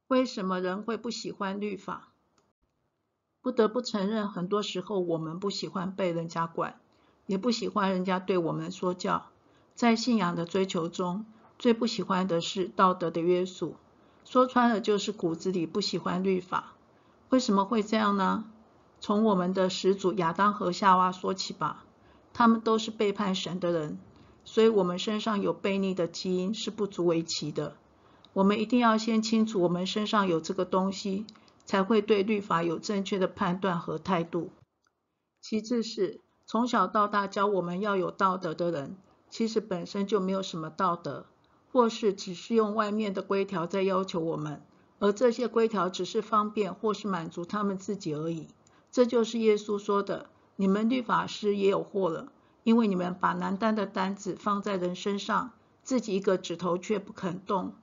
为什么人会不喜欢律法？不得不承认，很多时候我们不喜欢被人家管，也不喜欢人家对我们说教。在信仰的追求中，最不喜欢的是道德的约束，说穿了就是骨子里不喜欢律法。为什么会这样呢？从我们的始祖亚当和夏娃说起吧，他们都是背叛神的人，所以我们身上有悖逆的基因是不足为奇的。我们一定要先清楚我们身上有这个东西，才会对律法有正确的判断和态度。其次是，从小到大教我们要有道德的人，其实本身就没有什么道德，或是只是用外面的规条在要求我们，而这些规条只是方便或是满足他们自己而已。这就是耶稣说的，你们律法师也有祸了，因为你们把难担的担子放在人身上，自己一个指头却不肯动。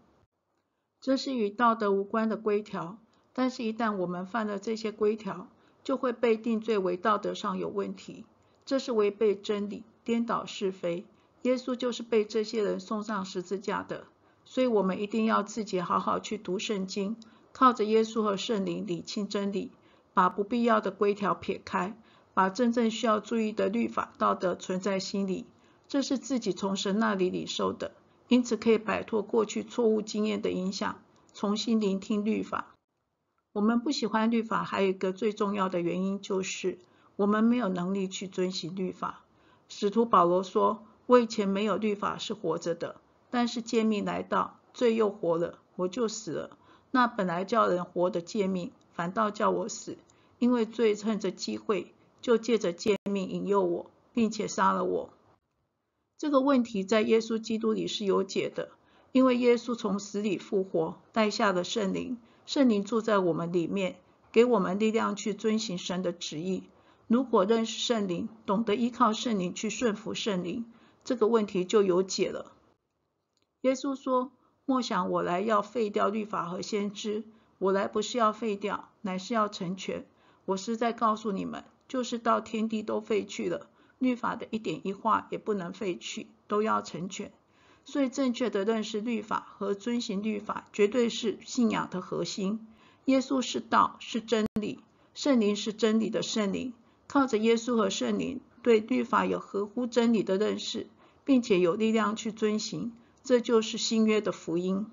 这是与道德无关的规条，但是一旦我们犯了这些规条，就会被定罪为道德上有问题，这是违背真理、颠倒是非。耶稣就是被这些人送上十字架的，所以我们一定要自己好好去读圣经，靠着耶稣和圣灵理清真理，把不必要的规条撇开，把真正需要注意的律法道德存在心里，这是自己从神那里领受的，因此可以摆脱过去错误经验的影响，重新聆听律法。我们不喜欢律法还有一个最重要的原因，就是我们没有能力去遵行律法。使徒保罗说，我以前没有律法是活着的，但是诫命来到，罪又活了，我就死了。那本来叫人活的诫命，反倒叫我死，因为罪趁着机会，就借着诫命引诱我，并且杀了我。这个问题在耶稣基督里是有解的，因为耶稣从死里复活，带下了圣灵，圣灵住在我们里面，给我们力量去遵行神的旨意。如果认识圣灵，懂得依靠圣灵去顺服圣灵，这个问题就有解了。耶稣说，莫想我来要废掉律法和先知，我来不是要废掉，乃是要成全。我是在告诉你们，就是到天地都废去了，律法的一点一画也不能废去，都要成全。所以正确的认识律法和遵行律法，绝对是信仰的核心。耶稣是道，是真理，圣灵是真理的圣灵。靠着耶稣和圣灵，对律法有合乎真理的认识，并且有力量去遵行，这就是新约的福音。